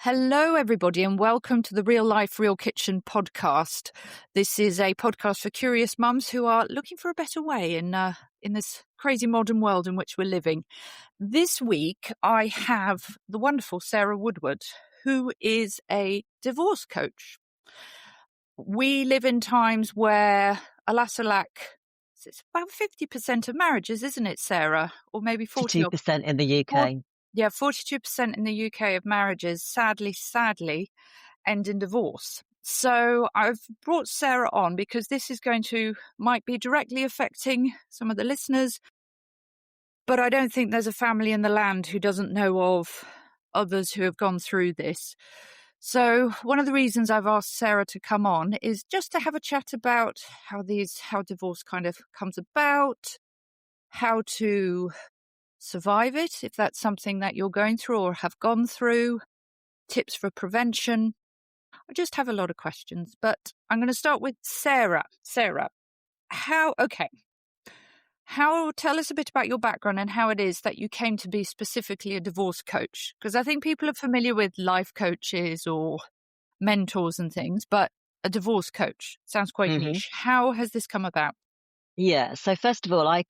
Hello, everybody, and welcome to the Real Life, Real Kitchen podcast. This is a podcast for curious mums who are looking for a better way in this crazy modern world in which we're living. This week, I have the wonderful Sarah Woodward, who is a divorce coach. We live in times where, alas, alack, it's about 50% of marriages, isn't it, Sarah? Or maybe 40 2% in the UK. Yeah, 42% in the UK of marriages, sadly, end in divorce. So I've brought Sarah on because this is might be directly affecting some of the listeners, but I don't think there's a family in the land who doesn't know of others who have gone through this. So one of the reasons I've asked Sarah to come on is just to have a chat about how divorce kind of comes about, how to survive it, if that's something that you're going through or have gone through, tips for prevention. I just have a lot of questions, but I'm going to start with Sarah. Sarah, tell us a bit about your background and how it is that you came to be specifically a divorce coach? Because I think people are familiar with life coaches or mentors and things, but a divorce coach sounds quite niche. How has this come about? Yeah. So first of all, I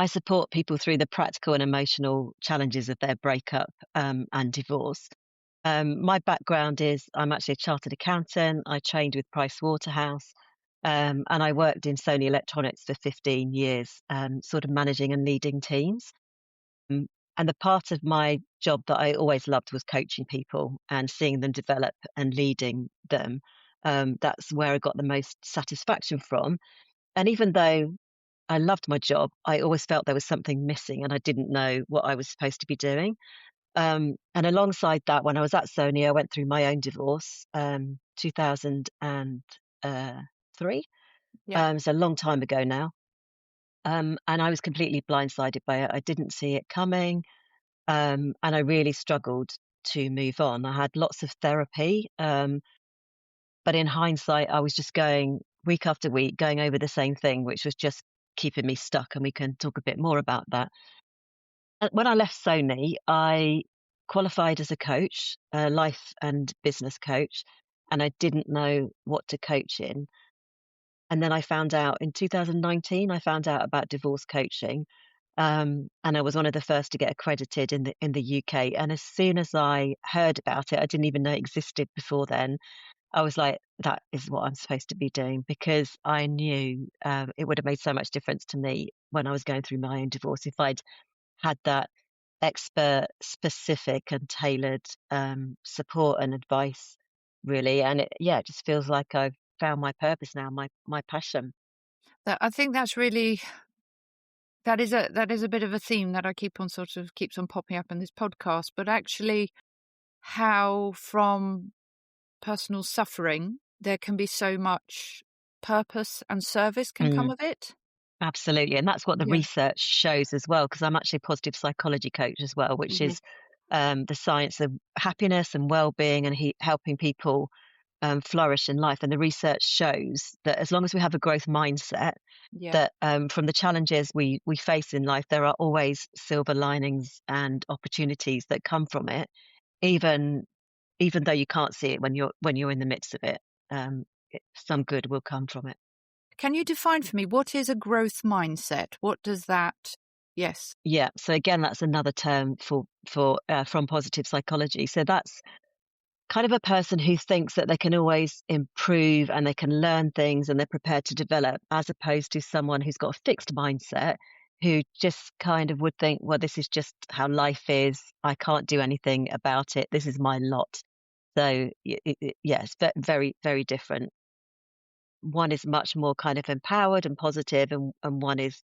support people through the practical and emotional challenges of their breakup and divorce. My background is I'm actually a chartered accountant. I trained with Price Waterhouse, and I worked in Sony Electronics for 15 years, sort of managing and leading teams. And the part of my job that I always loved was coaching people and seeing them develop and leading them. That's where I got the most satisfaction from. And even though I loved my job, I always felt there was something missing and I didn't know what I was supposed to be doing. And alongside that, when I was at Sony, I went through my own divorce, 2003. Yeah. So a long time ago now. And I was completely blindsided by it. I didn't see it coming. And I really struggled to move on. I had lots of therapy. But in hindsight, I was just going week after week, going over the same thing, which was just keeping me stuck. And we can talk a bit more about that. When I left Sony, I qualified as a coach, a life and business coach, and I didn't know what to coach in. And then I found out in 2019, I found out about divorce coaching. And I was one of the first to get accredited in the UK. And as soon as I heard about it, I didn't even know it existed before then. I was like, that is what I'm supposed to be doing, because I knew it would have made so much difference to me when I was going through my own divorce if I'd had that expert, specific and tailored support and advice, really. And it just feels like I've found my purpose now, my passion. I think that's really... That is a bit of a theme that I keeps on popping up in this podcast, but actually how from personal suffering there can be so much purpose and service can come of it. Absolutely. And that's what the research shows as well, because I'm actually a positive psychology coach as well, which is the science of happiness and well-being and helping people flourish in life. And the research shows that as long as we have a growth mindset, that from the challenges we face in life, there are always silver linings and opportunities that come from it, even though you can't see it when you're in the midst of it. Some good will come from it. Can you define for me what is a growth mindset? What does that? Yes. Yeah. So again, that's another term for from positive psychology. So that's kind of a person who thinks that they can always improve and they can learn things and they're prepared to develop, as opposed to someone who's got a fixed mindset who just kind of would think, well, this is just how life is. I can't do anything about it. This is my lot. So yes, very, very different. One is much more kind of empowered and positive, and one is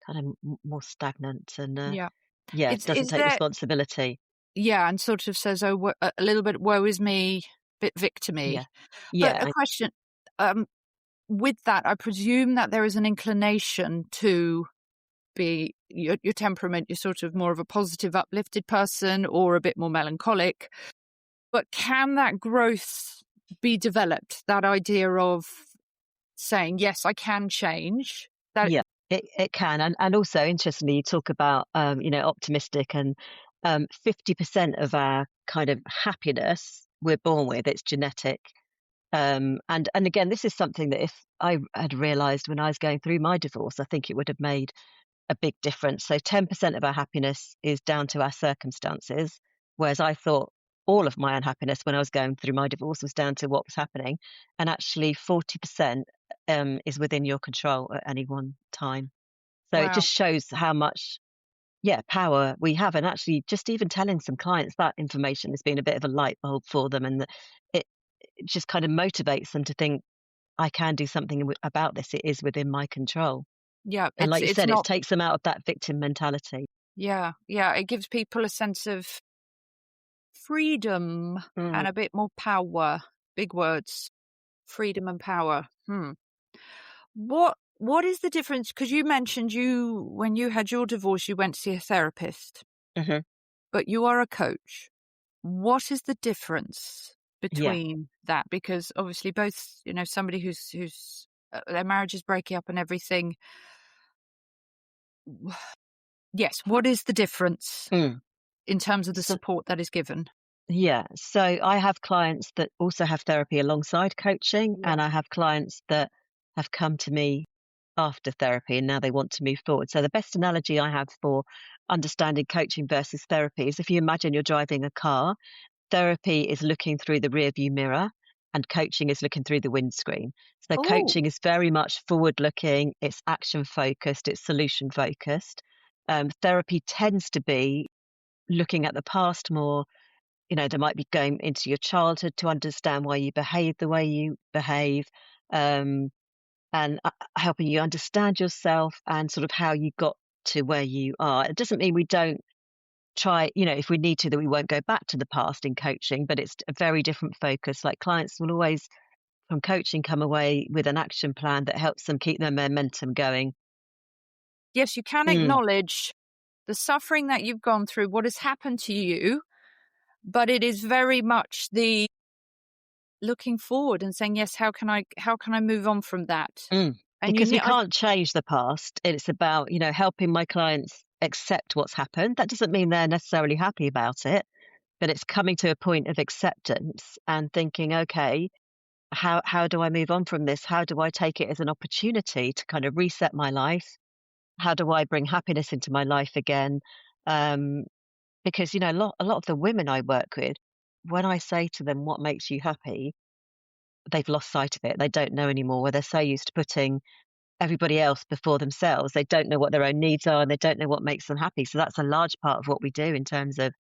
kind of more stagnant and doesn't take responsibility. Yeah, and sort of says, "Oh, a little bit woe is me, bit victim-y." Yeah. But a question, with that, I presume that there is an inclination to be your temperament. You're sort of more of a positive, uplifted person, or a bit more melancholic. But can that growth be developed? That idea of saying, "Yes, I can change." It can. And also, interestingly, you talk about, optimistic and 50% of our kind of happiness we're born with, it's genetic. And again, this is something that if I had realized when I was going through my divorce, I think it would have made a big difference. So 10% of our happiness is down to our circumstances, whereas I thought all of my unhappiness when I was going through my divorce was down to what was happening. And actually 40% is within your control at any one time. So it Wow. just shows how much, yeah, power we have. And actually just even telling some clients that information has been a bit of a light bulb for them. And that it just kind of motivates them to think, I can do something about this. It is within my control. Yeah, And like you it's said, it not. takes them out of that victim mentality. Yeah, yeah, it gives people a sense of freedom Mm, and a bit more power. Big words. Freedom and power. Hmm. What is the difference? Because you mentioned when you had your divorce, you went to see a therapist, hmm. but you are a coach. What is the difference Yeah. between that? Because obviously both, somebody who's their marriage is breaking up and everything. Yes, what is the difference Mm. in terms of the So, support that is given? yeah. So I have clients that also have therapy alongside coaching, Yeah. and I have clients that have come to me after therapy and now they want to move forward. So the best analogy I have for understanding coaching versus therapy is if you imagine you're driving a car. Therapy is looking through the rearview mirror and coaching is looking through the windscreen. So Oh, coaching is very much forward looking, it's action focused, it's solution focused. Therapy tends to be looking at the past more. They might be going into your childhood to understand why you behave the way you behave, um, and helping you understand yourself and sort of how you got to where you are. It doesn't mean we don't try, if we need to, that we won't go back to the past in coaching, but it's a very different focus. Like clients will always, from coaching, come away with an action plan that helps them keep their momentum going. yes, you can Mm, acknowledge the suffering that you've gone through, what has happened to you, but it is very much the looking forward and saying, yes, how can I move on from that? mm. And you Because we need, can't change the past. It's about, helping my clients accept what's happened. That doesn't mean they're necessarily happy about it, but it's coming to a point of acceptance and thinking, okay, how do I move on from this? How do I take it as an opportunity to kind of reset my life? How do I bring happiness into my life again? Um, because a lot of the women I work with, when I say to them what makes you happy, they've lost sight of it. They don't know anymore. Where they're so used to putting everybody else before themselves, they don't know what their own needs are, and they don't know what makes them happy. So that's a large part of what we do in terms of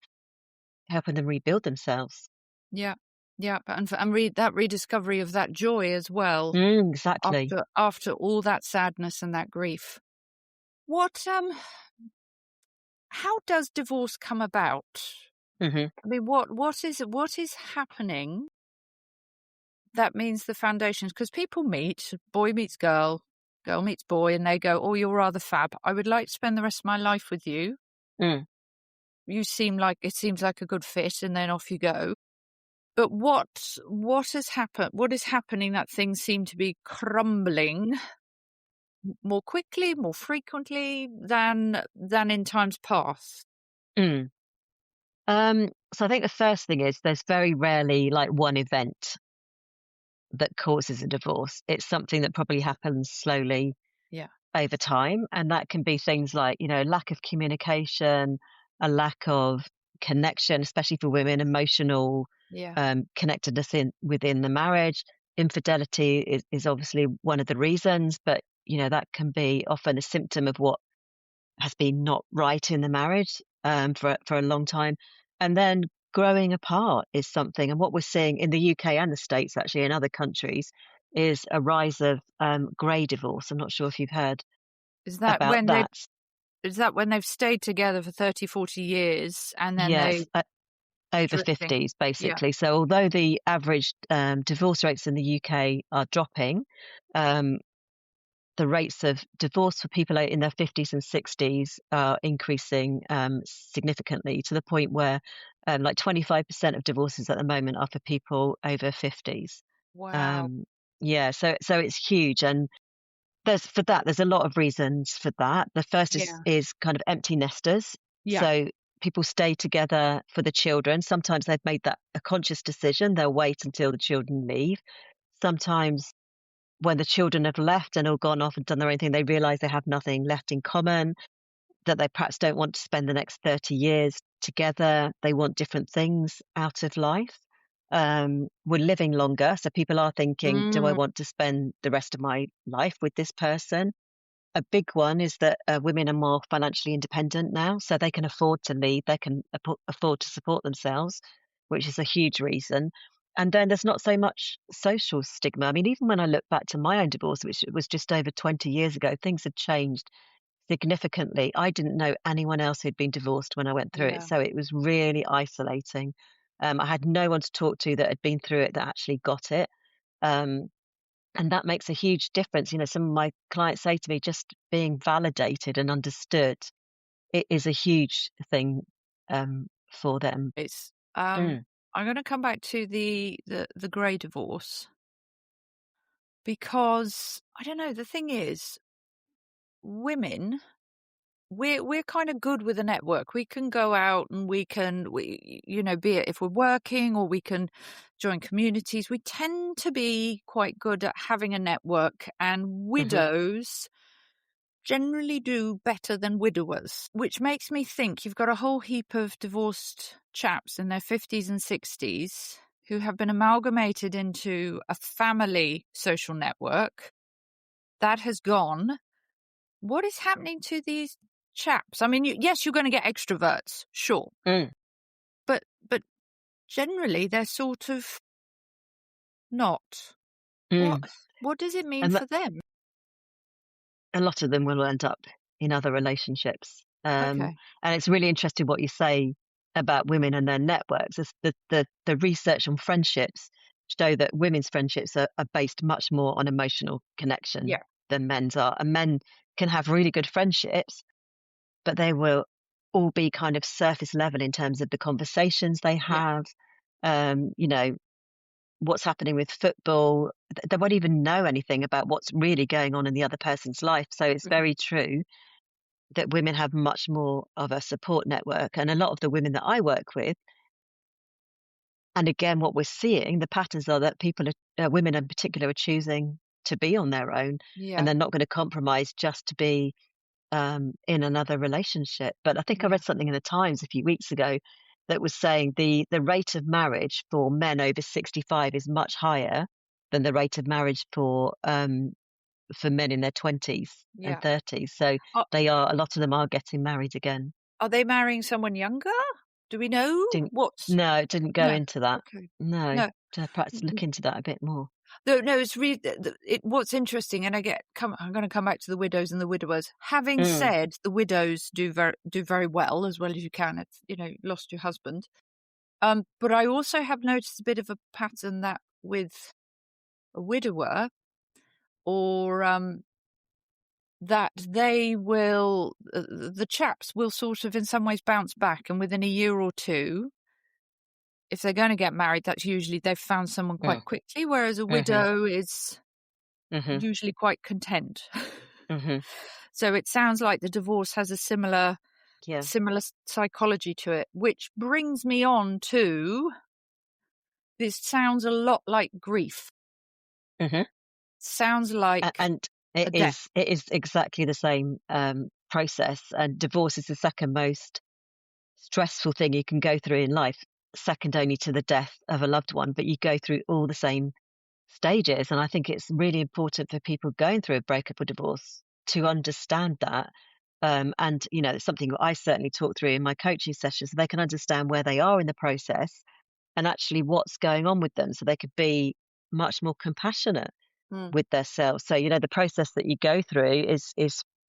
helping them rebuild themselves. yeah, yeah, and read that rediscovery of that joy as well Exactly. after all that sadness and that grief. What how does divorce come about? Hmm. I mean, what is happening that means the foundations? Because people meet, boy meets girl, girl meets boy, and they go, "Oh, you're rather fab. I would like to spend the rest of my life with you. Mm, It seems like a good fit," and then off you go. But what has happened? What is happening that things seem to be crumbling more quickly, more frequently than in times past? mm. So I think the first thing is there's very rarely like one event that causes a divorce. It's something that probably happens slowly Yeah, over time. And that can be things like, lack of communication, a lack of connection, especially for women, emotional yeah, connectedness within the marriage. Infidelity is obviously one of the reasons, but that can be often a symptom of what has been not right in the marriage for a long time. And then growing apart is something. And what we're seeing in the UK and the States, actually, in other countries, is a rise of grey divorce. I'm not sure if you've heard is that about when they that. is that when they've stayed together for 30, 40 years and then Yes, they over drifting? 50s, Yeah, basically. So although the average divorce rates in the UK are dropping, um, the rates of divorce for people in their 50s and 60s are increasing significantly to the point where like 25% of divorces at the moment are for people over 50s. wow, Um, yeah, so it's huge, and there's a lot of reasons for that. The first is yeah, is kind of empty nesters. yeah, So people stay together for the children. Sometimes they've made that a conscious decision. They'll wait until the children leave. Sometimes when the children have left and all gone off and done their own thing, they realize they have nothing left in common, that they perhaps don't want to spend the next 30 years together. They want different things out of life. We're living longer. So people are thinking, do I Mm, want to spend the rest of my life with this person? A big one is that women are more financially independent now, so they can afford to leave, they can afford to support themselves, which is a huge reason. And then there's not so much social stigma. I mean, even when I look back to my own divorce, which was just over 20 years ago, things had changed significantly. I didn't know anyone else who'd been divorced when I went through it, yeah. so it was really isolating. I had no one to talk to that had been through it that actually got it. Um, and that makes a huge difference. You know, some of my clients say to me, just being validated and understood, it is a huge thing for them. It's Mm, I'm going to come back to the grey divorce because I don't know. The thing is, women we're kind of good with a network. We can go out and be it if we're working or we can join communities. We tend to be quite good at having a network, and hmm widows generally do better than widowers, which makes me think you've got a whole heap of divorced chaps in their 50s and 60s who have been amalgamated into a family social network that has gone. What is happening to these chaps? I mean, yes, you're going to get extroverts, sure, mm, but generally they're sort of not. What mm. what does it mean And for them? a lot of them will end up in other relationships. Okay. And it's really interesting what you say about women and their networks. The research on friendships show that women's friendships are based much more on emotional connection Yeah. than men's are. And men can have really good friendships, but they will all be kind of surface level in terms of the conversations they Yeah. have. You know, what's happening with football. They won't even know anything about what's really going on in the other person's life. So it's Mhm. very true that women have much more of a support network. And a lot of the women that I work with, and again, what we're seeing, the patterns are that women in particular, are choosing to be on their own, and Yeah. they're not going to compromise just to be in another relationship. But I think I Yeah. read something in the Times a few weeks ago that was saying the rate of marriage for men over 65 is much higher than the rate of marriage for men in their 20s and Yeah. 30s. So Are a lot of them are getting married again. are they marrying someone younger? Do we know Didn't what's No, it didn't go no. into that. Okay. No, No. to perhaps look into that a bit more. No, no, it's really what's interesting, and I'm going to come back to the widows and the widowers. Having Mm, said the widows do very well as you can. It's lost your husband. But I also have noticed a bit of a pattern that with a widower, or that the chaps will sort of in some ways bounce back, and within a year or two, if they're going to get married, that's usually they've found someone mm, quite quickly, whereas a mhm, widow is mhm, usually quite content. mhm. So it sounds like the divorce has a Yeah. similar psychology to it, which brings me on to this sounds a lot like grief. Mhm. Sounds like And a death. it is exactly the same process. And divorce is the second most stressful thing you can go through in life, second only to the death of a loved one. But you go through all the same stages. And I think it's really important for people going through a breakup or divorce to understand that. And, you know, it's something that I certainly talk through in my coaching sessions so they can understand where they are in the process and actually what's going on with them so they could be much more compassionate Mm, with themselves. So, you know, the process that you go through is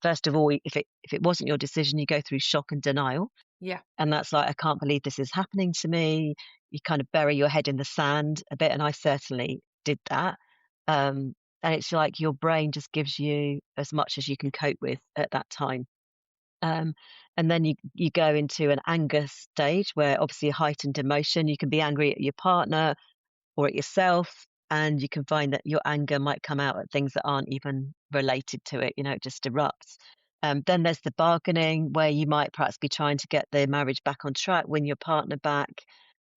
first of all, if it wasn't your decision, you go through shock and denial. yeah. And that's like, I can't believe this is happening to me. You kind of bury your head in the sand a bit. And I certainly did that. Um, and it's like your brain just gives you as much as you can cope with at that time. Um, and then you go into an anger stage where obviously a heightened emotion. You can be angry at your partner or at yourself, and you can find that your anger might come out at things that aren't even related to it. You know, it just erupts. Then there's the bargaining, where you might perhaps be trying to get the marriage back on track, win your partner back.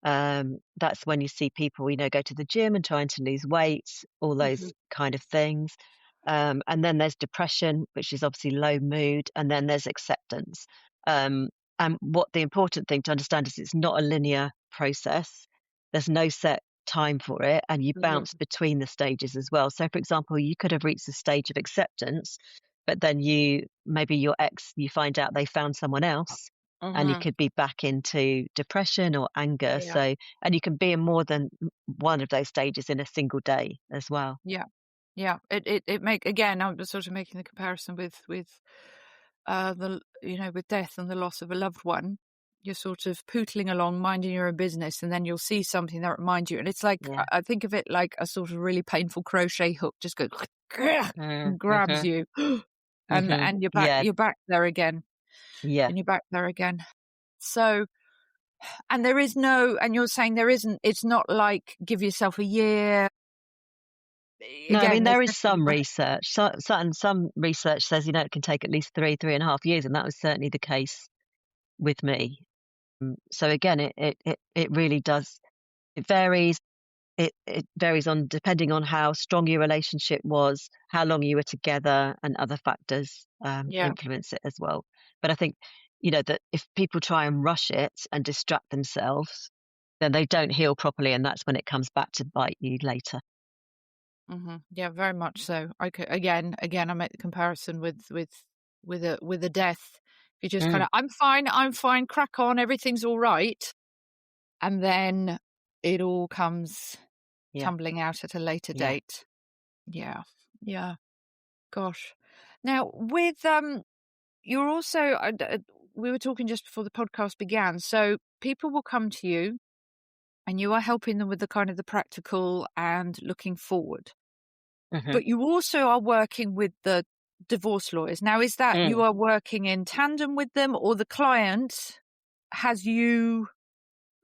That's when you see people, go to the gym and trying to lose weight, all Hmm. those kind of things. And then there's depression, which is obviously low mood, and then there's acceptance. Um, and what the important thing to understand is it's not a linear process. There's no set time for it, and you bounce Hmm. between the stages as well. So, for example, you could have reached the stage of acceptance, but then maybe your ex, you find out they found someone else, and you Hmm. could be back into depression or anger. Yeah. So, and you can be in more than one of those stages in a single day as well. Yeah. Yeah. It make again. I'm sort of making the comparison with with death and the loss of a loved one. You're sort of pootling along, minding your own business, and then you'll see something that reminds you. And it's like Yeah. I think of it like a sort of really painful crochet hook, just goes and grabs Mm-hmm. you, and Mm-hmm. and Yeah. you're back there again, Yeah. and you're back there again. So, and there is no, and you're saying there isn't. It's not like give yourself a year. No, I mean, Again, there's there is definitely some research. And some research says, it can take at least 3.5 years, and that was certainly the case with me. So again, it really does. It varies. It varies on depending on how strong your relationship was, how long you were together, and other factors yeah. influence it as well. But I think, that if people try and rush it and distract themselves, then they don't heal properly, and that's when it comes back to bite you later. Yeah, very much so. Again, I make the comparison with a death. You just kind Mm, of, I'm fine, crack on, everything's all right, and then it all comes yeah, tumbling out at a later yeah. date. Yeah, yeah. Gosh. Now, with you're also, we were talking just before the podcast began. So people will come to you, and you are helping them with the kind of the practical and looking forward. Hmm. But you also are working with the divorce lawyers. Now, is that you Mm. are working in tandem with them, or the client has you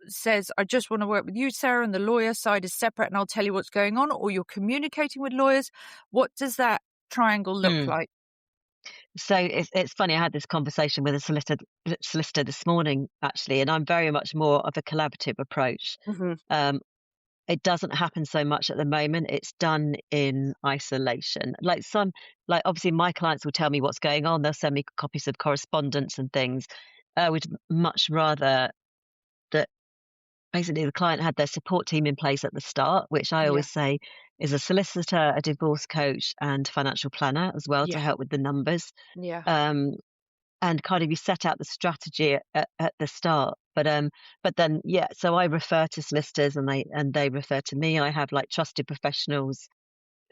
says, I just want to work with you, Sarah, and the lawyer side is separate and I'll tell you what's going on, or you're communicating with lawyers? What does that triangle look Mm. like? So it's funny. I had this conversation with a solicitor this morning, actually, and I'm very much more of a collaborative approach. Hmm. Um, It doesn't happen so much at the moment. It's done in isolation. Like obviously my clients will tell me what's going on. They'll send me copies of correspondence and things. I would much rather that basically the client had their support team in place at the start, which I Yeah, always say is a solicitor, a divorce coach, and financial planner as well to yeah, help with the numbers. yeah, Um, and kind of you set out the strategy at the start. But then yeah, so I refer to solicitors and they refer to me. I have like trusted professionals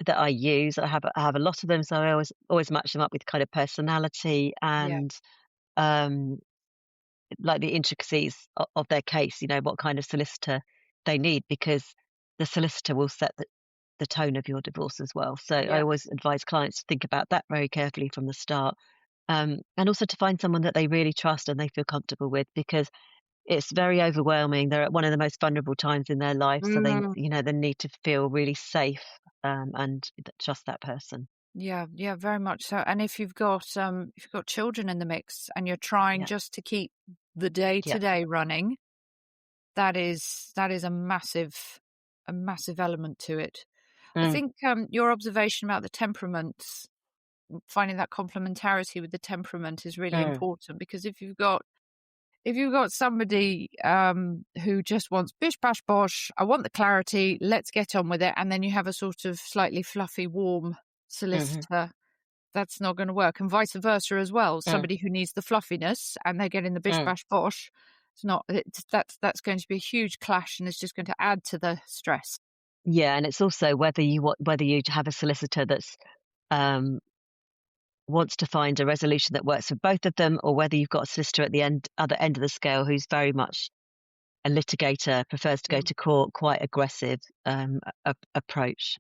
that I use. I have a lot of them, so I always match them up with kind of personality yeah, and um like the intricacies of their case, what kind of solicitor they need, because the solicitor will set the tone of your divorce as well. So I yeah, always advise clients to think about that very carefully from the start, and also to find someone that they really trust and they feel comfortable with, because it's very overwhelming. They're at one of the most vulnerable times in their life, so mm, they need to feel really safe, and trust that person. yeah, yeah, very much so. And if you've got children in the mix and you're trying Yeah, just to keep the day yeah, to day running, that is a massive element to it. I mm, think your observation about the temperaments, finding that complementarity with the temperament is really mm, important, because if you've got somebody who just wants bish bash bosh, I want the clarity, let's get on with it, and then you have a sort of slightly fluffy, warm mhm, solicitor, that's not going to work, and vice versa as well. mm, Somebody who needs the fluffiness and they're getting the bish mm. bash bosh, that's going to be a huge clash, and it's just going to add to the stress. Yeah, and it's also whether you have a solicitor that's um, wants to find a resolution that works for both of them, or whether you've got a solicitor at the other end of the scale who's very much a litigator, prefers to go Mm. to court, quite aggressive approach,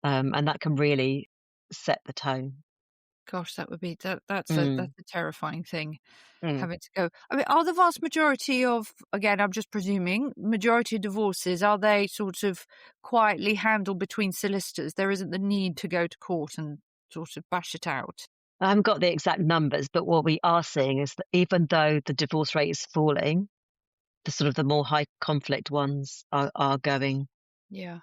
and that can really set the tone. Gosh, that would be that's a Mm, that's a terrifying thing, mm, having to go. I mean, are the vast majority of, again, I'm just presuming, majority of divorces, are they sort of quietly handled between solicitors? There isn't the need to go to court and sort of bash it out. I haven't got the exact numbers, but what we are seeing is that even though the divorce rate is falling, the sort of the more high conflict ones are going Yeah.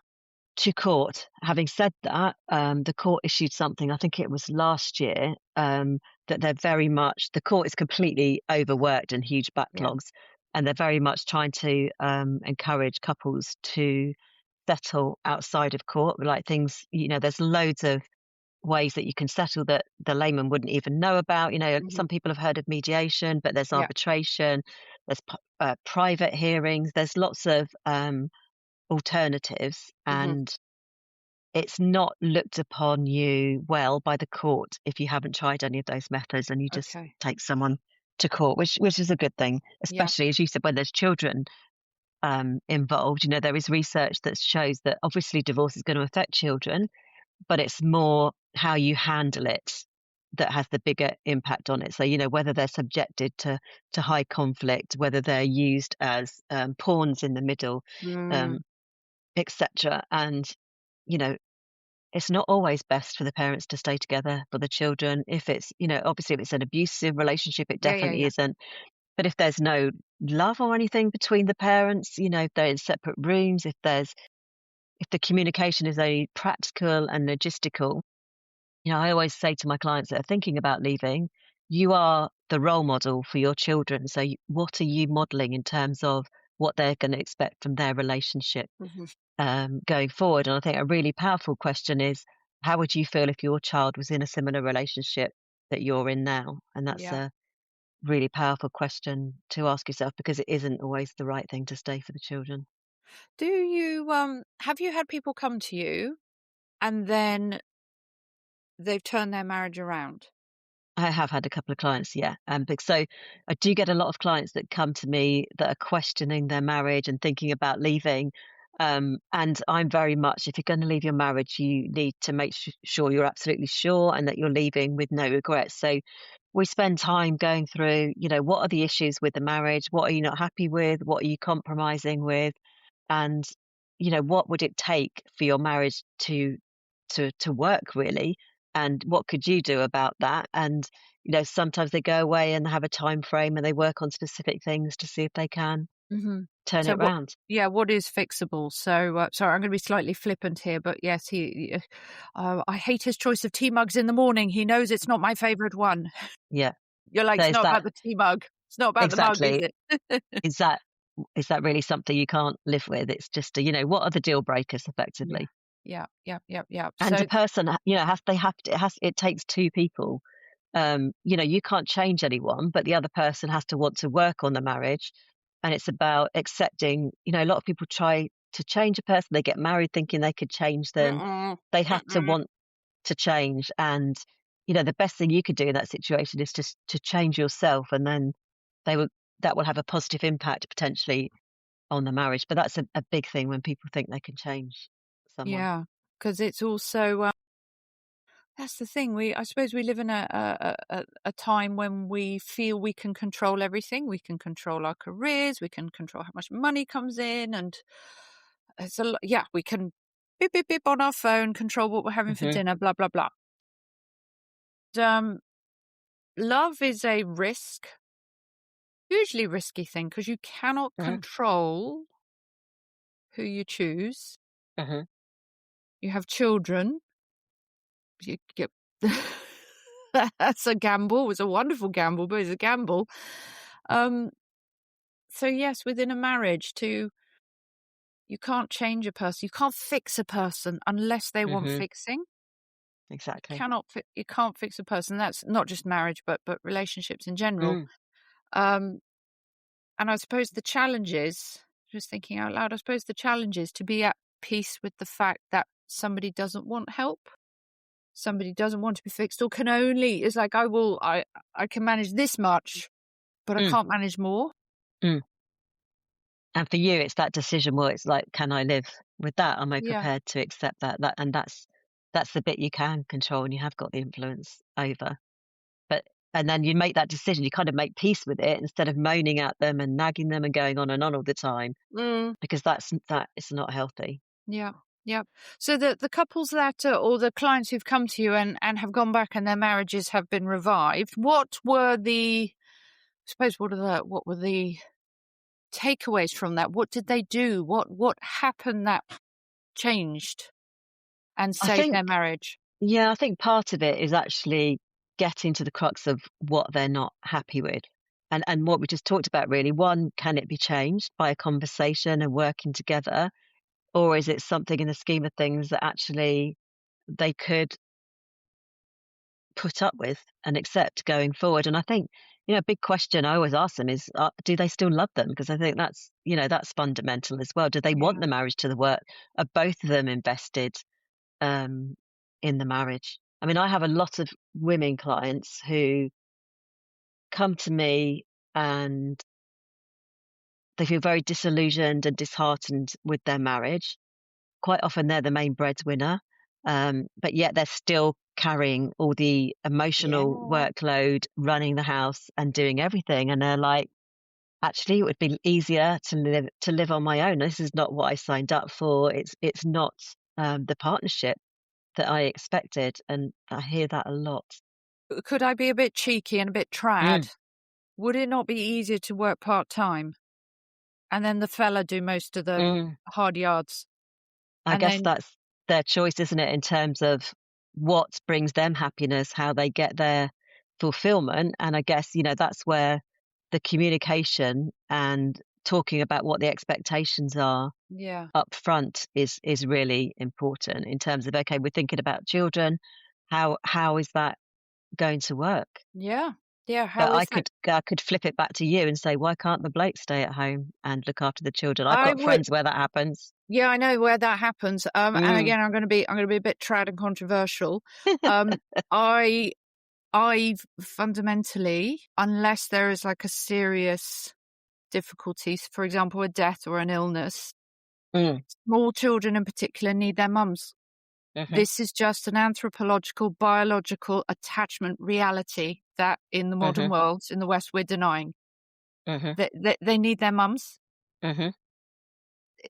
to court. Having said that, the court issued something, I think it was last year, that they're very much, the court is completely overworked and huge Yeah. backlogs, and they're very much trying to encourage couples to settle outside of court. Like things, there's loads of ways that you can settle that the layman wouldn't even know about. Mhm. Some people have heard of mediation, but there's Yeah. arbitration, there's private hearings, there's lots of alternatives, Mhm. and it's not looked upon you well by the court if you haven't tried any of those methods and you just Okay. take someone to court, which is a good thing, Yeah. especially as you said, when there's children involved. There is research that shows that obviously divorce is going to affect children, but it's more how you handle it that has the bigger impact on it. So, whether they're subjected to high conflict, whether they're used as pawns in the middle, Mm. um, etc. And, you know, it's not always best for the parents to stay together for the children. If it's, obviously if it's an abusive relationship, it Yeah, yeah, definitely yeah. isn't. But if there's no love or anything between the parents, if they're in separate rooms, if the communication is only practical and logistical, I always say to my clients that are thinking about leaving, you are the role model for your children. So what are you modeling in terms of what they're going to expect from their relationship Mhm. going forward? And I think a really powerful question is, how would you feel if your child was in a similar relationship that you're in now? And that's Yeah. a really powerful question to ask yourself, because it isn't always the right thing to stay for the children. Do you have you had people come to you and then they've turned their marriage around? I have had a couple of clients, yeah. So I do get a lot of clients that come to me that are questioning their marriage and thinking about leaving. And I'm very much, if you're going to leave your marriage, you need to make sure you're absolutely sure and that you're leaving with no regrets. So we spend time going through, what are the issues with the marriage? What are you not happy with? What are you compromising with? And what would it take for your marriage to work, really, and what could you do about that? And sometimes they go away and have a time frame and they work on specific things to see if they can Mhm. turn So it what round. yeah, what is fixable? So, sorry, I'm gonna be slightly flippant here, but yes, I hate his choice of tea mugs in the morning. He knows it's not my favorite one. Yeah, You're like, so "It's is not that about the tea mug. It's not about the mug, is exactly, it?" is that is that really something you can't live with? It's just what are the deal breakers Yeah. effectively? Yeah, yep, yep, yep. And a So person, it takes two people. You can't change anyone, but the other person has to want to work on the marriage. And it's about accepting, a lot of people try to change a person. They get married thinking they could change them. mm-mm, They have to mm-mm. want to change. And, the best thing you could do in that situation is just to change yourself. And then they will, that will have a positive impact potentially on the marriage. But that's a big thing when people think they can change someone. Yeah, because it's also, that's the thing. I suppose we live in a time when we feel we can control everything. We can control our careers. We can control how much money comes in, and it's a lot. Yeah, we can beep beep beep on our phone, control what we're having for Hmm. dinner. Blah blah blah. Um, Love is a hugely risky thing because you cannot Hmm. control who you choose. Hmm. You have children. You get that's a gamble. It's a wonderful gamble, but it's a gamble. Um, so yes, within a marriage, you can't change a person. You can't fix a person unless they want Hmm. fixing. Exactly. You can't fix a person. That's not just marriage, but relationships in general. Mm. Um, and I suppose the challenge is, just thinking out loud, I suppose the challenge is to be at peace with the fact that somebody doesn't want help. Somebody doesn't want to be fixed or can only, it's like, I can manage this much, but I Mm. can't manage more. Mm. And for you, it's that decision where it's like, can I live with that? Am I Yeah. prepared to accept that? And that's the bit you can control and you have got the influence over. But and then you make that decision, you kind of make peace with it instead of moaning at them and nagging them and going on and on all the time, Mm. because that is not healthy. Yeah. Yep. So the couples that or the clients who've come to you and have gone back and their marriages have been revived, what were the I suppose what were the takeaways from that? What did they do? What happened that changed and I saved think, their marriage? yeah, I think part of it is actually getting to the crux of what they're not happy with. And what we just talked about really, one, can it be changed by a conversation and working together? Or is it something in the scheme of things that actually they could put up with and accept going forward? And I think, a big question I always ask them is, do they still love them? Because I think that's fundamental as well. Do they want Yeah. the marriage to the work? Are both of them invested um, in the marriage? I mean, I have a lot of women clients who come to me and they feel very disillusioned and disheartened with their marriage. Quite often they're the main breadwinner, but yet they're still carrying all the emotional Yeah. workload, running the house and doing everything. And they're like, actually, it would be easier to live on my own. This is not what I signed up for. It's not the partnership that I expected. And I hear that a lot. Could I be a bit cheeky and a bit Mm, trad? Would it not be easier to work part-time and then the fella do most of the mm. hard yards? I And guess then that's their choice, isn't it, in terms of what brings them happiness, how they get their fulfillment. And I guess, that's where the communication and talking about what the expectations are yeah. up front is really important in terms of, okay, we're thinking about children. How is that going to work? Yeah. Yeah, But how I is that? could I could flip it back to you and say, why can't the bloke stay at home and look after the children? I've I got would friends where that happens. Yeah, I know where that happens. And Mm, again, I'm gonna be a bit trad and controversial. Um, I I fundamentally, unless there is like a serious difficulty, for example, a death or an illness, mm, small children in particular need their mums. mhm, This is just an anthropological, biological attachment reality that in the modern mhm, world, in the West, we're denying. mhm. They need their mums. Mhm,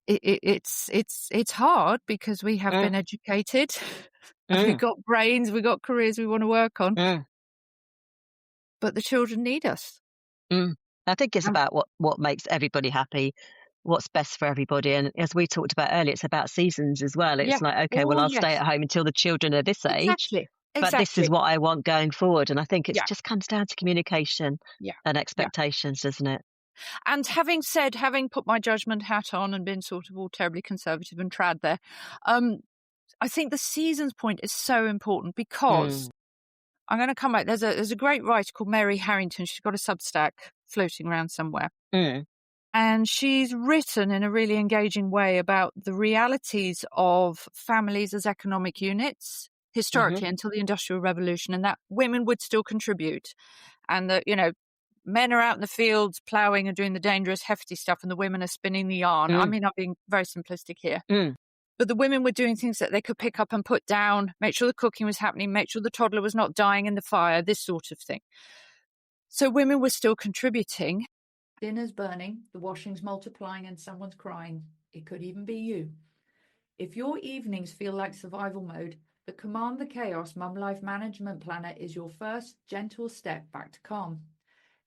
It's hard because we have mm, been educated and we've mm, got brains, we've got careers we want to work on, mm, but the children need us. mm. I think it's Um, about what makes everybody happy, what's best for everybody, and as we talked about earlier, it's about seasons as well. yeah. It's like, okay, well, Oh, I'll stay yes. at home until the children are this age, Exactly. but this is Exactly. what I want going forward, and I think it's Yeah. just comes down to communication Yeah. and Yeah. expectations, doesn't it? And having put my judgment hat on and been sort of all terribly conservative and trad there, I think the seasons point is so important because Mm, I'm going to come back. There's a great writer called Mary Harrington. She's got a Substack floating around somewhere. mm, And she's written in a really engaging way about the realities of families as economic units mhm, historically until the Industrial Revolution, and that women would still contribute. And that, men are out in the fields ploughing and doing the dangerous, hefty stuff, and the women are spinning the yarn. I mm, mean, I'm being very simplistic here. mm, But the women were doing things that they could pick up and put down, make sure the cooking was happening, make sure the toddler was not dying in the fire, this sort of thing. So women were still contributing. Dinner's burning, the washing's multiplying, and someone's crying. It could even be you. If your evenings feel like survival mode, the Command the Chaos Mum Life Management Planner is your first gentle step back to calm.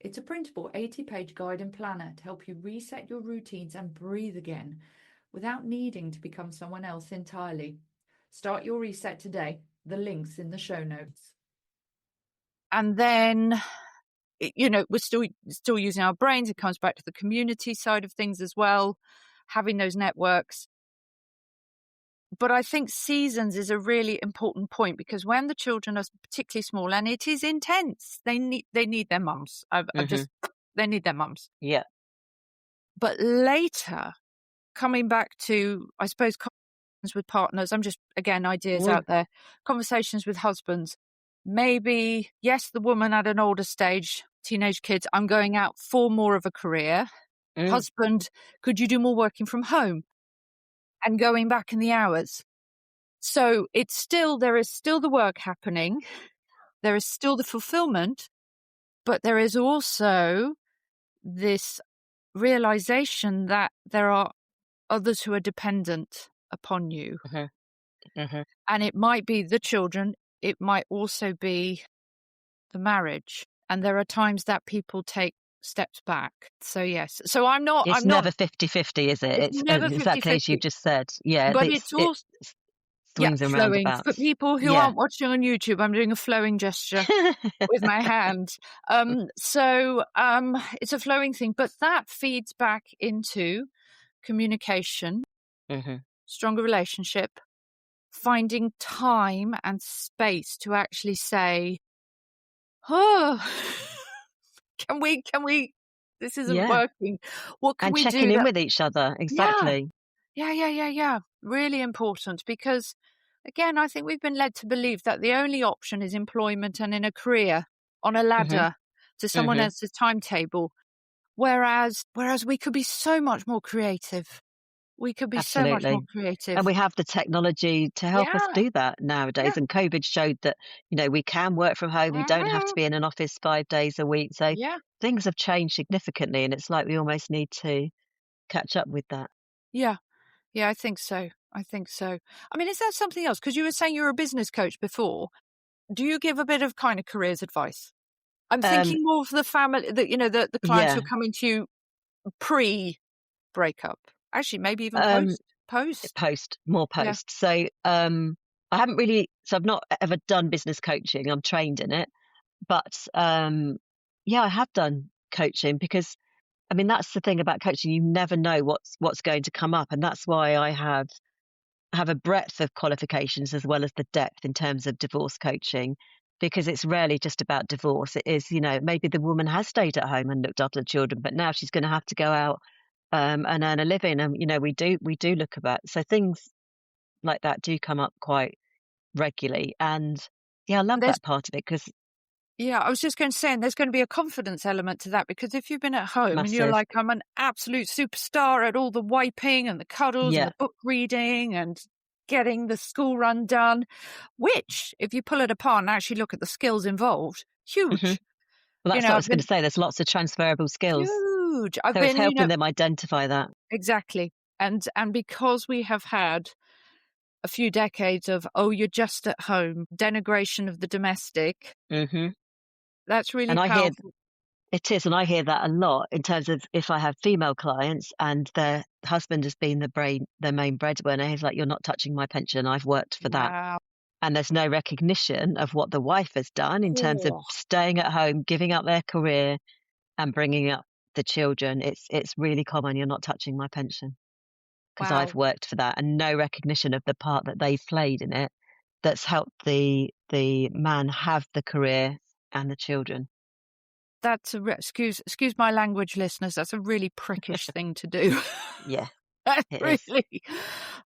It's a printable 80-page guide and planner to help you reset your routines and breathe again without needing to become someone else entirely. Start your reset today. The link's in the show notes. And then we're still using our brains. It comes back to the community side of things as well, having those networks. But I think seasons is a really important point because when the children are particularly small, and it is intense, they need their mums. mhm, They need their mums. yeah, But later, coming back to, I suppose, conversations with partners, I'm just, again, ideas mm, out there, conversations with husbands. Maybe, yes, the woman at an older stage, teenage kids, I'm going out for more of a career. mm, Husband, could you do more working from home and going back in the hours? So there is still the work happening. There is still the fulfillment, but there is also this realization that there are others who are dependent upon you. Mhm. Mhm. And it might be the children, it might also be the marriage. And there are times that people take steps back. So yes. So It's I'm not never 50-50, is it? it's It's never exactly as you've 50-50. just said. Yeah, But it's it's it also s yeah, swings and flowing. For roundabouts. people who Yeah. aren't watching on YouTube, I'm doing a flowing gesture with my hand. It's a flowing thing, but that feeds back into communication, Mhm. stronger relationship, finding time and space to actually say, "Oh, can we this isn't Yeah, working. What can and we checking do in that?" with each other. Yeah. Exactly. Yeah. Really important because, again, I think we've been led to believe that the only option is employment and in a career on a Mhm. ladder to someone Mhm. else's timetable. Whereas we could be so much more creative. We could be so much more Absolutely. And creative. we have the technology to help us Yeah, do that yeah. nowadays, and COVID showed that, we can work from home, we don't have to Mhm. be in an office 5 days a week, so Yeah, things have changed significantly, and it's like we almost need to catch up with that. yeah. Yeah, I think so. I think so. I mean, is there something else? Because you were saying you were a business coach before. Do you give a bit of kind of careers advice? I'm Um, thinking more for the family that, the clients who are yeah, coming to you pre-breakup. Actually, maybe even um, post. Post. more Yeah. post. So, I've not ever done business coaching, I'm trained in it, but, yeah, I have done coaching because, I mean, that's the thing about coaching, you never know what's going to come up, and that's why I have a breadth of qualifications as well as the depth in terms of divorce coaching, because it's rarely just about divorce. It is, maybe the woman has stayed at home and looked after the children, but now she's going to have to go out and earn a living. And we do look about, so things like that do come up quite regularly. And yeah, I love And there's that part of it because yeah, I was just going to say, and there's going to be a confidence element to that because if you've been at home and you're massive. like, I'm an absolute superstar at all the wiping and the cuddles and Yeah. the book reading and getting the school run done, which, if you pull it apart and actually look at the skills involved, Hmm. huge. Well, You that's what know, I I've was going to been say. There's lots of transferable skills. huge. I've So it's been, helping them identify that. exactly. And because we have had a few decades of, oh, you're just at home, denigration of the domestic, Hmm. that's really And I hear powerful. It is, and I hear that a lot in terms of if I have female clients and their husband has been their main breadwinner, he's like, "You're not touching my pension. I've worked for that." Wow. And there's no recognition of what the wife has done in terms of Oh, staying at home, giving up their career, and bringing up the children. It's really common. You're not touching my pension because I've wow. worked for that, and no recognition of the part that they've played in it that's helped the man have the career and the children. That's excuse my language, listeners, that's a really prickish thing to do. Yeah, That's it is. really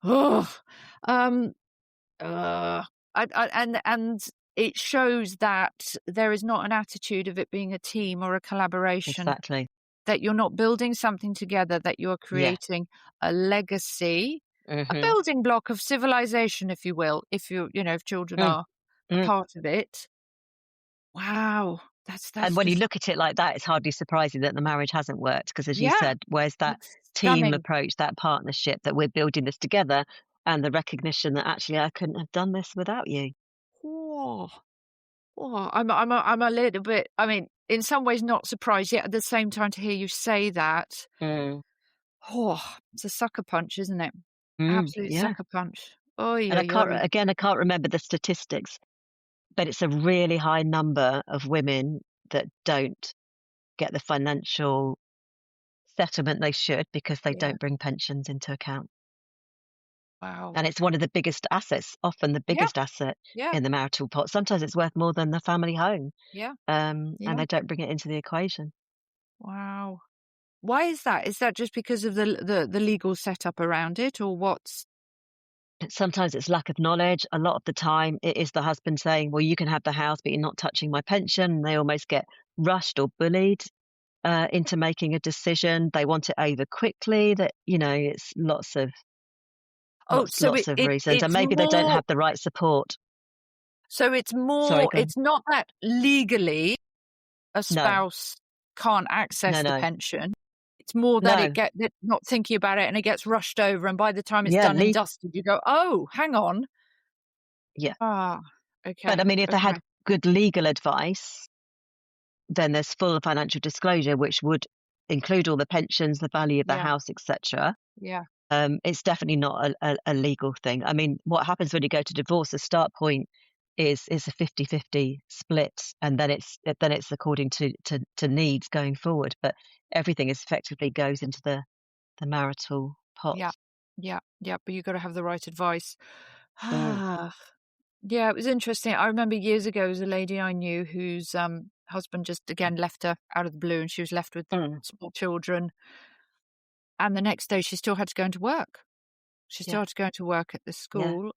oh, um, uh, and it shows that there is not an attitude of it being a team or a collaboration, Exactly. that you're not building something together, that you're Yeah. creating a legacy, a Hmm. building block of civilization, if you will, if children Mm, are a mm. part of it. Wow, And that's when you just look at it like that, it's hardly surprising that the marriage hasn't worked because, as you yeah, said, where's that that's team stunning. approach, that partnership that we're building this together, and the recognition that actually I couldn't have done this without you. Whoa. Oh, I'm a little bit, I mean, in some ways not surprised, yet at the same time to hear you say that, Mm, it's a sucker punch, isn't it? Absolute yeah. sucker punch. Oy, And oy, oy. I can't remember the statistics, but it's a really high number of women that don't get the financial settlement they should because they Yeah. don't bring pensions into account. Wow. And it's one of the biggest assets, often the Yeah, biggest asset yeah, in the marital pot. Sometimes it's worth more than the family home, yeah, and yeah. they don't bring it into the equation. Wow. Why is that? Is that just because of the legal setup around it, or what's Sometimes it's lack of knowledge. A lot of the time, it is the husband saying, "Well, you can have the house, but you're not touching my pension." And they almost get rushed or bullied into making a decision. They want it over quickly. That it's oh, so lots of reasons, and it's maybe they don't more have the right support. Sorry, go on. it's not that legally a No, spouse can't no, access the no. pension. It's more that No. that not thinking about it and it gets rushed over, and by the time it's Yeah, done and dusted, you go, "Oh, hang on. yeah. Ah, But I okay, mean, if they okay. had good legal advice, then there's full financial disclosure, which would include all the pensions, the value of the Yeah, house, etc. yeah, It's definitely not a legal thing. I mean, what happens when you go to divorce, the start point is a 50-50 split, and then it's according to needs going forward. But everything is effectively goes into the marital pot. yeah, yeah, yeah, but you gotta have the right advice. Mm, Ah, yeah, it was interesting. I remember years ago, there was a lady I knew whose, husband just, again, left her out of the blue, and she was left with mm, small children, and the next day, she still had to go into work. She yeah, started going to work at the yeah, school,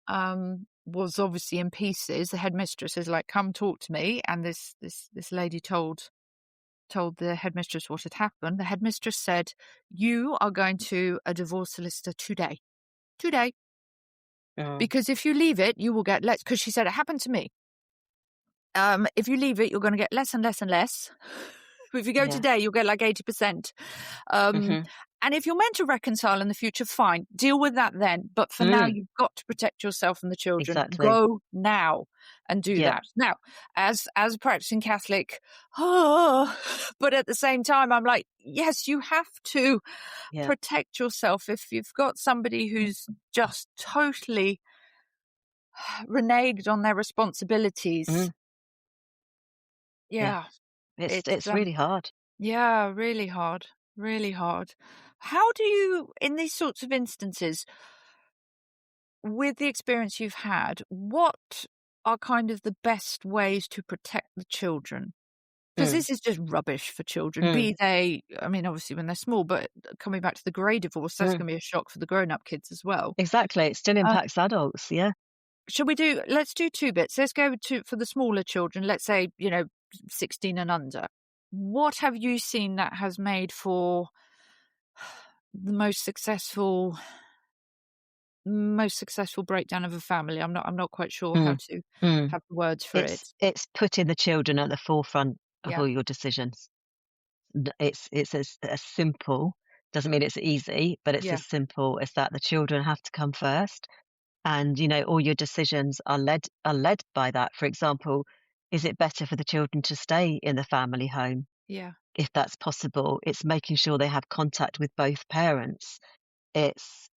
was obviously in pieces. The headmistress is like, "Come talk to me," and this lady told the headmistress what had happened. The headmistress said, "You are going to a divorce solicitor today. Today. mm, Because if you leave it, you will get less." Because she said, "It happened to me. If you leave it, you're gonna get less and less and less. If you go yeah, today, you'll get like 80%. Um, hmm, and if you're meant to reconcile in the future, fine, deal with that then. But for now, mm, you've got to protect yourself and the children. exactly. Go now and do Yeah, that." Now, as a practicing Catholic, oh, but at the same time, I'm like, yes, you have to yeah, protect yourself. If you've got somebody who's just totally reneged on their responsibilities, mm, yeah. yeah, It's it's it's really hard. yeah, really hard, really hard. How do you, in these sorts of instances, with the experience you've had, what are kind of the best ways to protect the children? Because Mm, this is just rubbish for children, mm, be they, I mean, obviously when they're small, but coming back to the grey divorce, that's mm. going to be a shock for the grown up kids as well. Exactly. It still Uh, impacts adults. Yeah. shall we do, let's do two bits. Let's go to, for the smaller children, let's say, 16 and under. What have you seen that has made for the most successful breakdown of a family? I'm not quite sure how Mm, to mm. have the words for It's it. it's putting the children at the forefront of Yeah, all your decisions. It's as simple, doesn't mean it's easy, but it's yeah, as simple as that. The children have to come first, and all your decisions are led by that. For example, is it better for the children to stay in the family home yeah. if that's possible? It's making sure they have contact with both parents.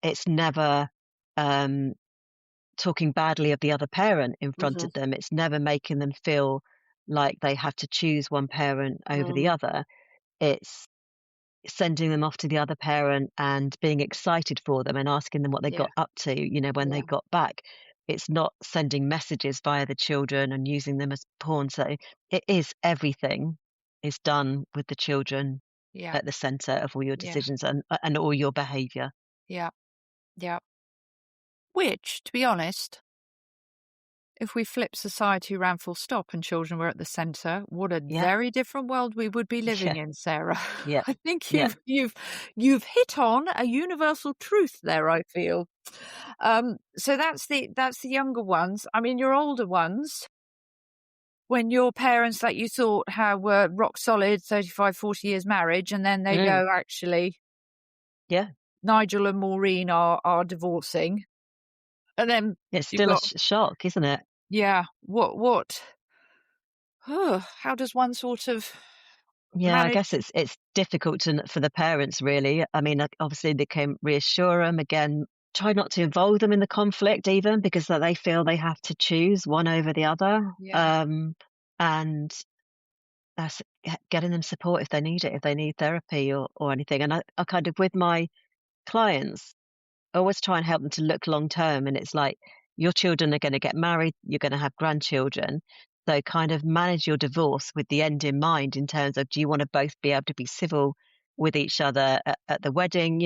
It's never um, talking badly of the other parent in front Mhm, of them. It's never making them feel like they have to choose one parent over the mm, other. It's sending them off to the other parent and being excited for them and asking them what they yeah, got up to, when they yeah, got back. It's not sending messages via the children and using them as pawn. So it is everything is done with the children yeah, at the center of all your yeah, decisions and all your behavior. yeah, yeah. Which, to be honest, if we flip society around full stop and children were at the centre, what a Yeah. very different world we would be living Yeah. in, Sarah. Yeah. I think Yeah. you've hit on a universal truth there, I feel. So that's the younger ones. I mean, your older ones, when your parents that you thought were rock solid 35, 40 years marriage, and then they Mm. go, actually, Yeah. Nigel and Maureen are divorcing. And then It's you've still a got, shock, isn't it? yeah, what, how does one sort of Yeah, I manage? guess it's difficult for the parents, really. I mean, obviously they can reassure them again, try not to involve them in the conflict even because that they feel they have to choose one over the other. Yeah, And that's getting them support if they need it, if they need therapy or anything. And I kind of with my clients, I always try and help them to look long term. And it's like your children are going to get married, you're going to have grandchildren. So kind of manage your divorce with the end in mind in terms of do you want to both be able to be civil with each other at the wedding,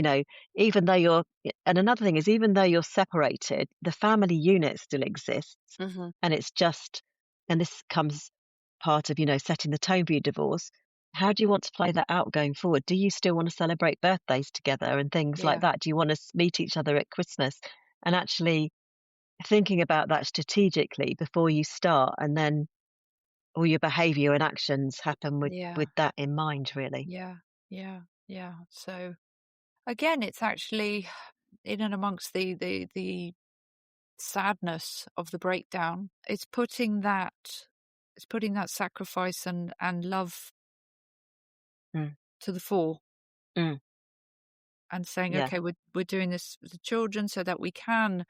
even though and another thing is even though you're separated, the family unit still exists. mhm, And it's just, and this comes part of, setting the tone for your divorce. How do you want to play that out going forward? Do you still want to celebrate birthdays together and things like yeah, that? Do you want to meet each other at Christmas? And actually thinking about that strategically before you start, and then all your behavior and actions happen with yeah, with that in mind, really. yeah, yeah. Yeah. So again, it's actually in and amongst the sadness of the breakdown. It's putting that sacrifice and love Mm, to the fore mm, and saying, yeah, okay, we're doing this with the children so that we can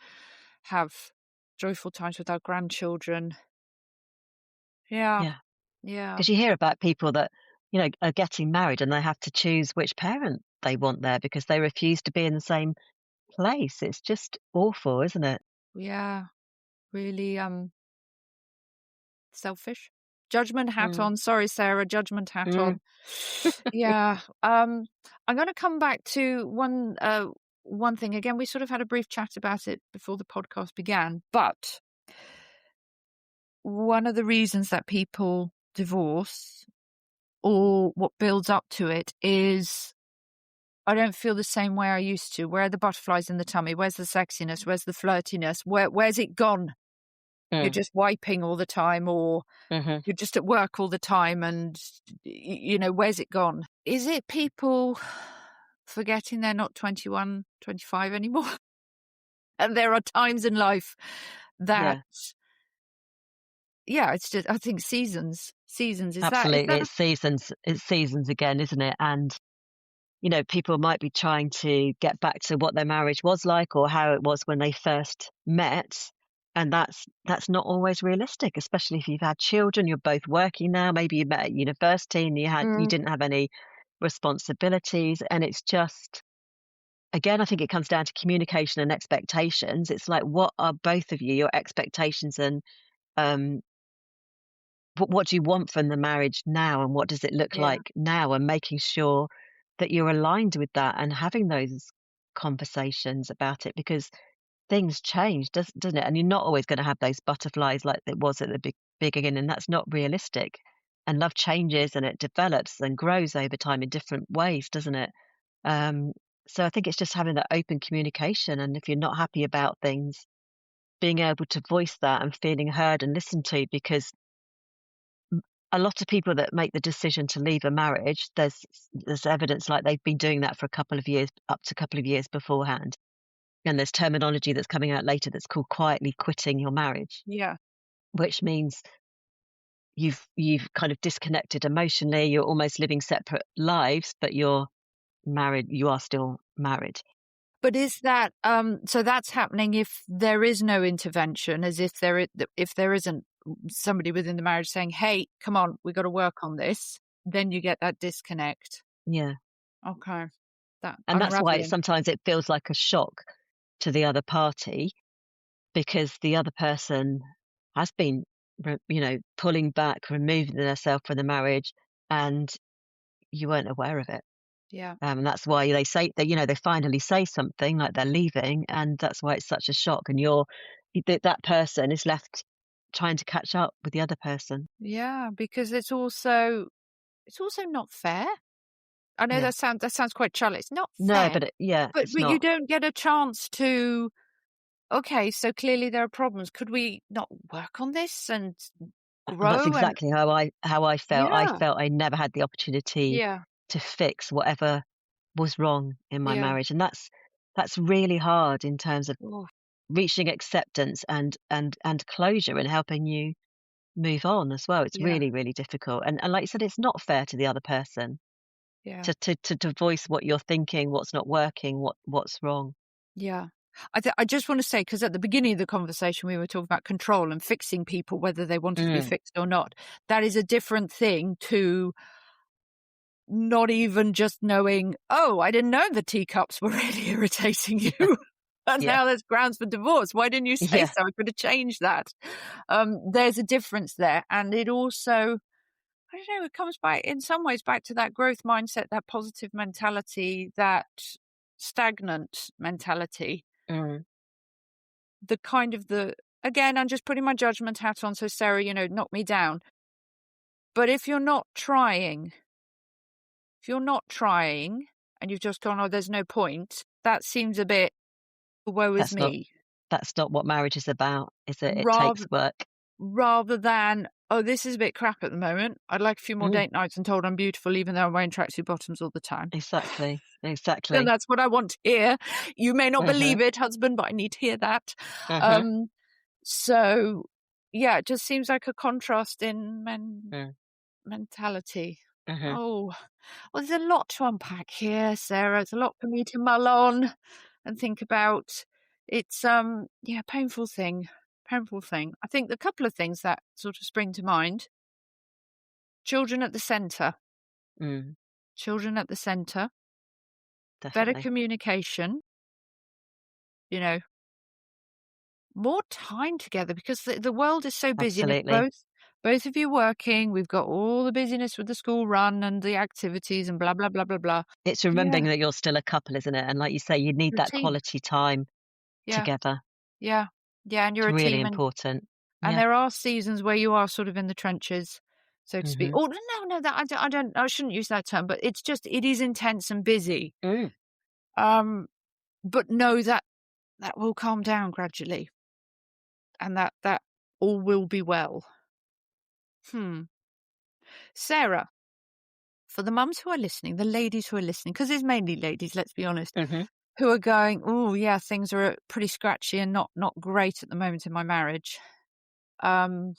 have joyful times with our grandchildren. Yeah. yeah. Yeah. Because you hear about people that, are getting married and they have to choose which parent they want there because they refuse to be in the same place. It's just awful, isn't it? Yeah. Really selfish. Judgment hat Mm, on. Sorry, Sarah, judgment hat mm, on. Yeah. I'm gonna come back to one thing. Again, we sort of had a brief chat about it before the podcast began, but one of the reasons that people divorce or what builds up to it is I don't feel the same way I used to. Where are the butterflies in the tummy? Where's the sexiness? Where's the flirtiness? Where's it gone? You're mm, just wiping all the time, or mhm. you're just at work all the time, and where's it gone? Is it people forgetting they're not 21, 25 anymore? And there are times in life that, Yeah, yeah, it's just, I think seasons, is absolutely. that It's seasons again, isn't it? And people might be trying to get back to what their marriage was like or how it was when they first met. And that's not always realistic, especially if you've had children, you're both working now, maybe you met at university and you mm, didn't have any responsibilities. And it's just again, I think it comes down to communication and expectations. It's like what are both of you, your expectations and um what do you want from the marriage now and what does it look yeah, like now, and making sure that you're aligned with that and having those conversations about it because things change, doesn't it? And you're not always going to have those butterflies like it was at the beginning, and that's not realistic. And love changes and it develops and grows over time in different ways, doesn't it? Um, so I think it's just having that open communication, and if you're not happy about things, being able to voice that and feeling heard and listened to, because a lot of people that make the decision to leave a marriage, there's evidence like they've been doing that for a couple of years, up to a couple of years beforehand. And there's terminology that's coming out later that's called quietly quitting your marriage, yeah, which means you've kind of disconnected emotionally, you're almost living separate lives, but you're married, you are still married. but is that so that's happening if there is no intervention, as if there isn't somebody within the marriage saying, hey, come on, we got to work on this, then you get that disconnect. Yeah. Okay, that And that's why unraveling. sometimes it feels like a shock to the other party because the other person has been, pulling back, removing themselves from the marriage, and you weren't aware of it. Yeah, And that's why they say that, they finally say something like they're leaving, and that's why it's such a shock. And that person is left trying to catch up with the other person. yeah, because it's also not fair. I know Yeah. that sounds quite childish. It's not No, fair, but yeah, but it's you not. don't get a chance to. Okay, so clearly there are problems. Could we not work on this and And that's grow? And exactly how I felt. I yeah, felt I never had the opportunity yeah, to fix whatever was wrong in my yeah. marriage, and that's really hard in terms of Oh, reaching acceptance and closure and helping you move on as well. It's yeah, really, really difficult. And like you said, it's not fair to the other person yeah, to voice what you're thinking, what's not working, what's wrong. yeah. I just want to say, because at the beginning of the conversation we were talking about control and fixing people, whether they wanted to be Mm. fixed or not. That is a different thing to not even just knowing, oh, I didn't know the teacups were really irritating you. And Yeah. now there's grounds for divorce. Why didn't you say Yeah. so? I could have changed that. There's a difference there. And it also, I don't know, it comes back in some ways back to that growth mindset, that positive mentality, that stagnant mentality, Mm. the kind of again, I'm just putting my judgment hat on. So Sarah, knock me down. But if you're not trying and you've just gone, oh, there's no point, that seems a bit, woe is That's not me, that's not what marriage is about, is it? It takes rather work. rather than oh, this is a bit crap at the moment. I'd like a few more Mm, date nights and told I'm beautiful even though I'm wearing tracksuit bottoms all the time. exactly, And exactly. that's what I want to hear. You may not Uh-huh, believe it, husband, but I need to hear that. uh-huh, Um, so yeah, it just seems like a contrast in mm, mentality. uh-huh. Oh, well, there's a lot to unpack here, Sarah. It's a lot for me to mull on and think about. It's yeah, painful thing. I think the couple of things that sort of spring to mind: children at the centre, Mm, children at the centre, better definitely. communication. You know, more time together because the world is so busy, and if Absolutely. both of you working, we've got all the busyness with the school run and the activities and blah blah blah blah blah. It's Yeah, remembering that you're still a couple, isn't it? And like you say, you need that routine. quality time Yeah, together. yeah, yeah, and you're It's a really team, important. and Yeah. there are seasons where you are sort of in the trenches, so to speak. Mhm. Oh no, that I shouldn't use that term, but it's just it is intense and busy. Mm. Um, but know that that will calm down gradually, and that all will be well. Hmm. Sarah, for the mums who are listening, the ladies who are listening, because it's mainly ladies, let's be honest, Mhm. who are going, oh yeah, things are pretty scratchy and not great at the moment in my marriage. Um,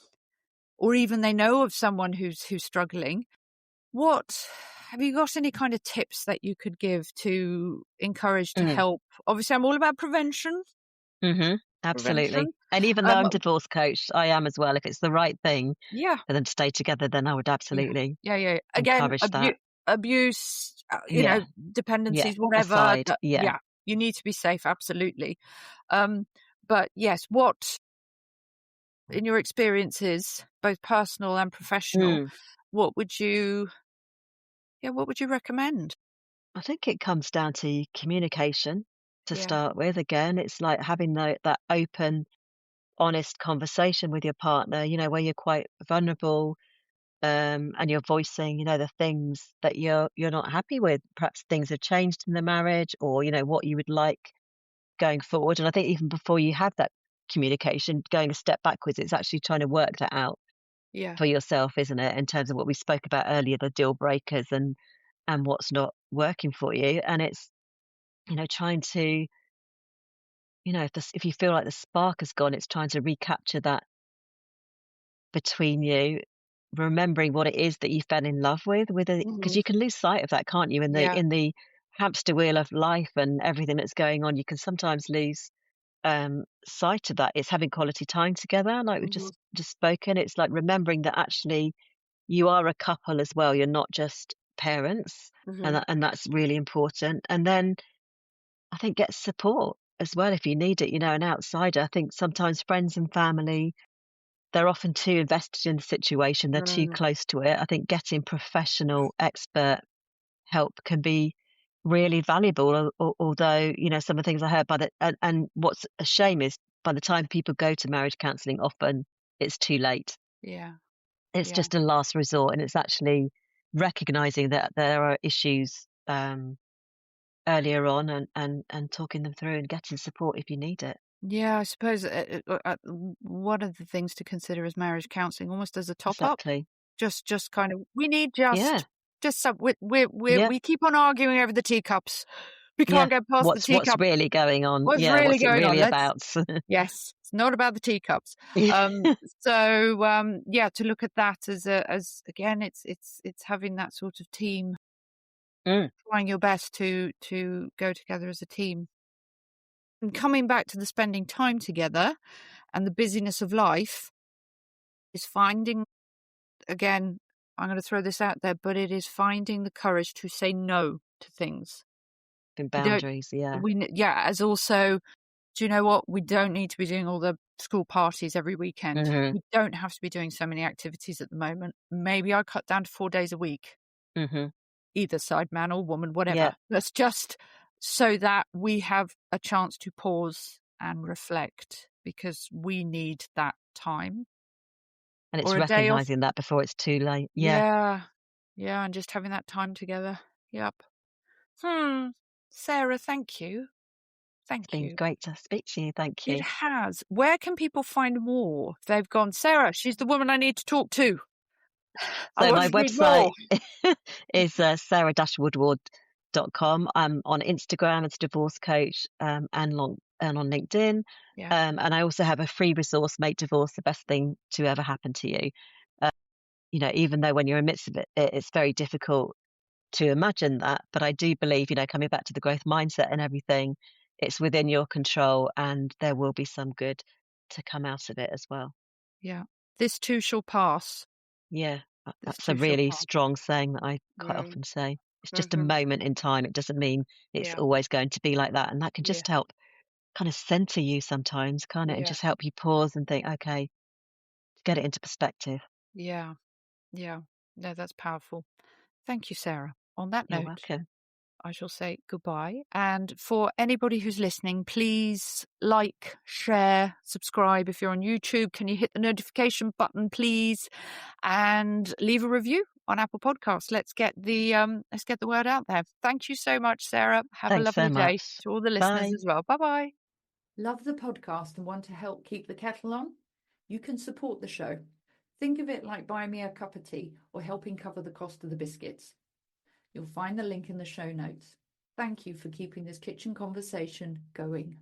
or even they know of someone who's struggling. What have you got any kind of tips that you could give to encourage to Mm. help? Obviously, I'm all about prevention. Mhm. Absolutely. Prevention. And even though Um, I'm divorce coach, I am as well. If it's the right thing yeah, for them to stay together, then I would yeah, absolutely yeah, yeah. Again, encourage that. abuse, Yeah. dependencies, Yeah. whatever. Aside. Yeah. Yeah, you need to be safe, absolutely. Um, but yes, what in your experiences, both personal and professional, Mm. what would you, yeah, what would you recommend? I think it comes down to communication to Yeah. start with. Again, it's like having that open, honest conversation with your partner, where you're quite vulnerable, and you're voicing, the things that you're not happy with. Perhaps things have changed in the marriage, or what you would like going forward. And I think even before you have that communication, going a step backwards, it's actually trying to work that out Yeah. for yourself, isn't it? In terms of what we spoke about earlier, the deal breakers and what's not working for you. And it's trying to, if you feel like the spark has gone, it's trying to recapture that between you, remembering what it is that you fell in love with it, because Mhm. you can lose sight of that, can't you? In the Yeah. in the hamster wheel of life and everything that's going on, you can sometimes lose sight of that. It's having quality time together, like we've Mhm. just spoken. It's like remembering that actually you are a couple as well. You're not just parents, and Mhm. that's really important. And then I think get support as well if you need it. An outsider. I think sometimes friends and family, they're often too invested in the situation, they're too Mm. close to it. I think getting professional expert help can be really valuable, although, some of the things I heard and what's a shame is by the time people go to marriage counselling, often it's too late. Yeah. It's Yeah. just a last resort, and it's actually recognising that there are issues, earlier on and talking them through and getting support if you need it. Yeah, I suppose, one of the things to consider is marriage counselling almost as a top up. Exactly. Just kind of we need Yeah. just some Yeah. we keep on arguing over the teacups. We Yeah. can't get past the What's teacup. really going on? What's Yeah, really what's it going on? really Let's about? yes, it's not about the teacups. So, yeah, to look at that as again, it's having that sort of team, Mm, trying your best to go together as a team. And coming back to the spending time together and the busyness of life is finding again, I'm going to throw this out there, but it is finding the courage to say no to things. and We don't, boundaries, yeah. yeah, as also, do you know what? We don't need to be doing all the school parties every weekend. Mhm, We don't have to be doing so many activities at the moment. Maybe I cut down to 4 days a week, mhm. either side, man or woman, Yeah, whatever. That's just so that we have a chance to pause and reflect because we need that time and it's or a day off. recognizing that before it's too late. Yeah. Yeah. Yeah. And just having that time together. Yep. Hmm. Sarah, thank you. Thank Been you. great to speak to you. Thank It you. has. Where can people find more? They've gone, Sarah, she's the woman I need to talk to. I So want my to read website more. is sarah-woodward.com. I'm on Instagram as a divorce coach, and on LinkedIn. Yeah, And I also have a free resource, Make Divorce the Best Thing to Ever Happen to You. Uh, even though when you're in the midst of it, it's very difficult to imagine that. But I do believe, coming back to the growth mindset and everything, it's within your control and there will be some good to come out of it as well. yeah. This too shall pass. Yeah, This that's a too shall really pass. strong saying that I quite Yeah. often say. It's just a Mm-hmm. moment in time. It doesn't mean it's Yeah. always going to be like that. And that can Yeah. just help kind of center you sometimes, can't it? And Yeah. just help you pause and think, okay, to get it into perspective. Yeah. Yeah. No, that's powerful. Thank you, Sarah. On that You're note, welcome. I shall say goodbye. And for anybody who's listening, please like, share, subscribe. If you're on YouTube, can you hit the notification button, please? And leave a review on Apple Podcasts. Let's get the word out there. Thank you so much, Sarah. Have a Thanks so lovely day much. to all the listeners Bye. as well. Bye bye. Love the podcast and want to help keep the kettle on? You can support the show. Think of it like buying me a cup of tea or helping cover the cost of the biscuits. You'll find the link in the show notes. Thank you for keeping this kitchen conversation going.